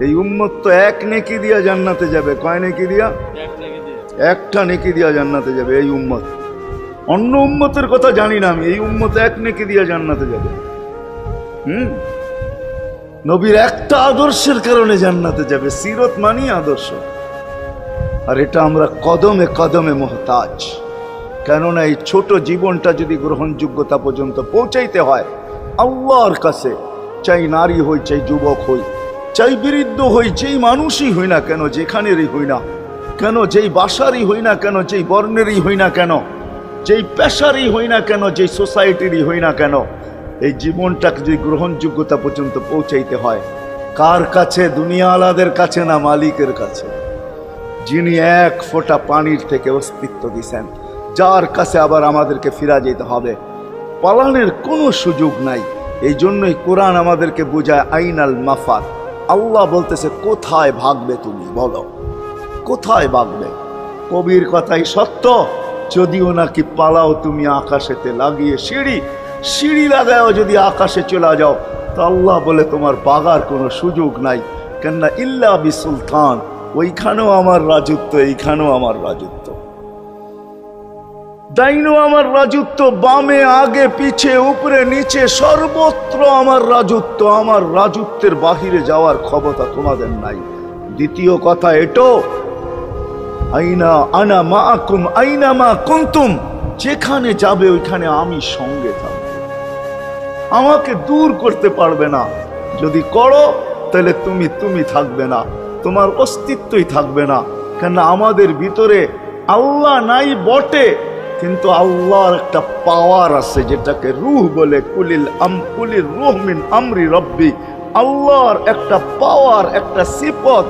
এই উম্মত তো এক নেকি দিয়া জান্নাতে যাবে। কয় নেকি দিয়া? একটা নেকি দিয়া জান্নাতে যাবে এই উম্মত। অন্য উম্মতের কথা জানি না আমি, এই উম্মত এক নেকি দিয়া জান্নাতে যাবে। নবীর একটা আদর্শের কারণে জান্নাতে যাবে। সিরত মানি আদর্শ। আর এটা আমরা কদমে কদমে মুহতাজ। কেননা এই ছোট জীবনটা যদি গ্রহণযোগ্যতা পর্যন্ত পৌঁছাইতে হয় আল্লাহর কাছে, চাই নারী হই, চাই যুবক হই, চাই বৃদ্ধ হই, যেই মানুষই হই না কেন, যেখানেরই হই না কেন, যেই বাসারই হই না কেন, যেই বর্ণেরই হই না কেন, যেই পেশারই হই না কেন, যেই সোসাইটিরই হই না কেন, এই জীবনটাকে যদি গ্রহণযোগ্যতা পর্যন্ত পৌঁছাইতে হয় কার কাছে? দুনিয়া আলাদের কাছে না, মালিকের কাছে, যিনি এক ফোঁটা পানির থেকে অস্তিত্ব দিছেন, যার কাছে আবার আমাদেরকে ফিরা যেতে হবে। পালানের কোনো সুযোগ নাই। এই জন্যই কোরআন আমাদেরকে বোঝায় আইনাল মাফার। আল্লাহ বলতেছে কোথায় ভাগবে তুমি, বলো কোথায় ভাগবে? কবির কথাই সত্য, যদিও নাকি পালাও তুমি আকাশেতে লাগিয়ে সিঁড়ি লাগাও যদি আকাশে চলে যাও, তো আল্লাহ বলে তোমার বাগার কোনো সুযোগ নাই। কেননা ইল্লা বি সুলতান, ওইখানেও আমার রাজত্ব, এইখানেও আমার রাজত্ব, ডাইনো আমার রাজত্ব, বামে আগে পিছে উপরে নিচে সর্বত্র আমার রাজত্ব। আমার রাজত্বের বাহিরে যাওয়ার ক্ষমতা তোমাদের নাই। দ্বিতীয় কথা এটো, আইনা আনা মাআকুম আইনা মা কুনতুম, যেখানে যাবে ওইখানে আমি সঙ্গে থাকব। আমাকে দূর করতে পারবে না। যদি করো তাহলে তুমি থাকবে না, তোমার অস্তিত্বই থাকবে না। কেন আমাদের ভিতরে আল্লাহ নাই বটে, কিন্তু আল্লাহর একটা পাওয়ার আছে যেটাকে রূহ বলে। কুলির রূহ মিন আমরি রব্বি। আল্লাহর একটা পাওয়ার, একটা সিফত,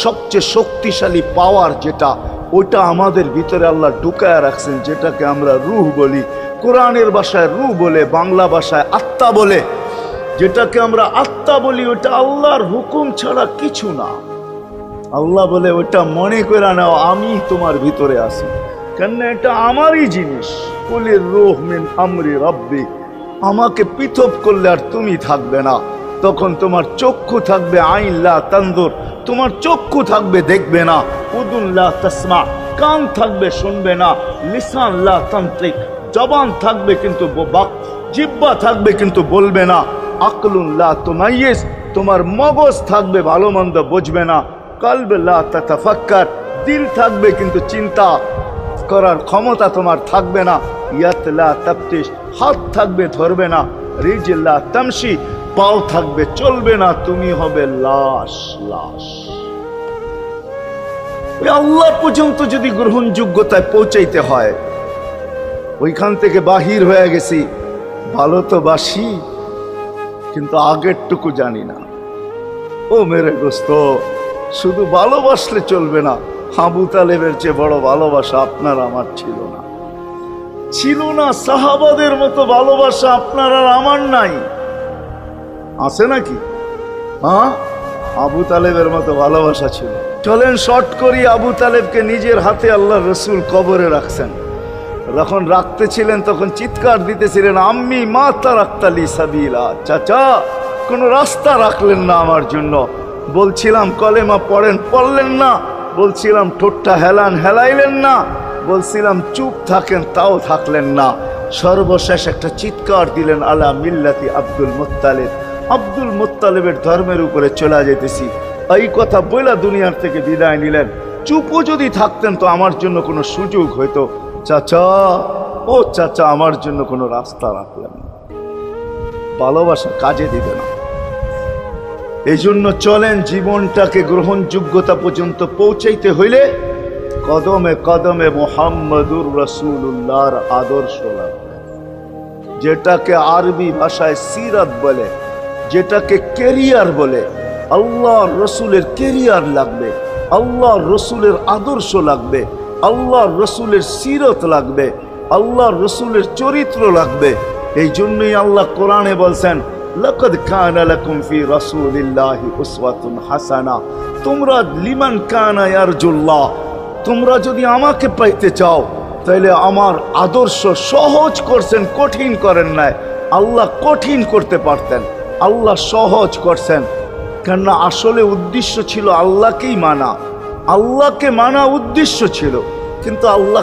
সবচেয়ে শক্তিশালী পাওয়ার যেটা, ওইটা আমাদের ভিতরে আল্লাহ ঢুকায় রাখছেন, যেটাকে আমরা রূহ বলি। কোরআনের ভাষায় রূহ বলে, বাংলা ভাষায় আত্মা বলে। যেটাকে আমরা আত্মা বলি ওটা আল্লাহর হুকুম ছাড়া কিছু না। আল্লাহ বলে ওটা মনে করে নাও আমি তোমার ভিতরে আছি, কেন এটা আমারই জিনিস। কুলির রূহ মিন আমরি রব্বি। আমাকে পৃথক করলে আর তুমি থাকবে না। তখন তোমার চক্ষু থাকবে আইন লা তানজুর, তোমার চক্ষু থাকবে দেখবে না। উদুন লা তাসমা, কান থাকবে শুনবে না। লিসান লা তান্তিক, জবান থাকবে কিন্তু জিহ্বা থাকবে কিন্তু বলবে না। আকলুন লা তুমাইয়িজ, তোমার মগজ থাকবে ভালো মন্দ বুঝবে না। কলব লা তাতাফাক্কার, দিল থাকবে কিন্তু চিন্তা করার ক্ষমতা তোমার থাকবে না। ইয়াত লা তাফতিশ, হাত থাকবে ধরবে না। রিজল লা তামশি, পাও থাকবে চলবে না। তুমি হবে লাশ। আল্লাহ পর্যন্ত যদি গ্রহণযোগ্যতায় পৌঁছাইতে হয়, ওইখান থেকে বাহির হয়ে গেছি। ভালো তো বাসি, কিন্তু আগেরটুকু জানি না। ও মেরে দোস্ত, শুধু ভালোবাসলে চলবে না। আবু তালেবের চেয়ে বড় ভালোবাসা আপনার আমার ছিল না। সাহাবাদের মতো ভালোবাসা আপনার আর আমার নাই। আছে নাকি? হ্যাঁ, আবু তালেবের মতো ভালোবাসা ছিল। চলেন শর্ট করি। আবু তালেবকে নিজের হাতে আল্লাহ রসুল কবরে রাখছেন। যখন রাখতেছিলেন তখন চিৎকার দিতেছিলেন, আম্মি মা তারাক্তালি সাবিলা, চাচা কোনো রাস্তা রাখলেন না আমার জন্য। বলছিলাম কলেমা পড়লেন না। বলছিলাম ঠোঁটটা হেলাইলেন না। বলছিলাম চুপ থাকেন, তাও থাকলেন না। সর্বশেষ একটা চিৎকার দিলেন, আলা মিল্লাতি আব্দুল মুত্তালিব, আব্দুল মুত্তালিবের ধর্মের উপরে চলে যেতেছি। এই কথা বইলা দুনিয়ার থেকে বিদায় নিলেন। চুপও যদি থাকতেন তো আমার জন্য কোনো সুযোগ হইতো। চাচা, ও চাচা, আমার জন্য কোনো রাস্তা রাখলেন না। ভালোবাসা কাজে দিবে না। এই জন্য চলেন, জীবনটাকে গ্রহণযোগ্যতা পর্যন্ত পৌঁছাইতে হইলে কদমে কদমে মুহাম্মদুর রাসূলুল্লাহর আদর্শ লাগবে। যেটাকে আরবি ভাষায় সিরাত বলে, যেটাকে কেরিয়ার বলে। আল্লাহর রসুলের কেরিয়ার লাগবে, আল্লাহর রসুলের আদর্শ লাগবে, আল্লাহর রসুলের সিরত লাগবে, আল্লাহর রসুলের চরিত্র লাগবে। এই জন্যই আল্লাহ কোরআনে বলছেন, লাকাদ কানা লাকুম ফি রাসূলিল্লাহি উসওয়াতুন হাসানা। তোমরা লিমান কানা ইয়ারজুল্লাহ, তোমরা যদি আমাকে পাইতে চাও তাহলে আমার আদর্শ সহজ করছেন, কঠিন করেন নাই। আল্লাহ কঠিন করতে পারতেন, আল্লাহ সহজ করছেন। কেননা আসলে উদ্দেশ্য ছিল আল্লাহকেই মানা, আল্লাহকে মানা উদ্দেশ্য ছিল, কিন্তু আল্লাহ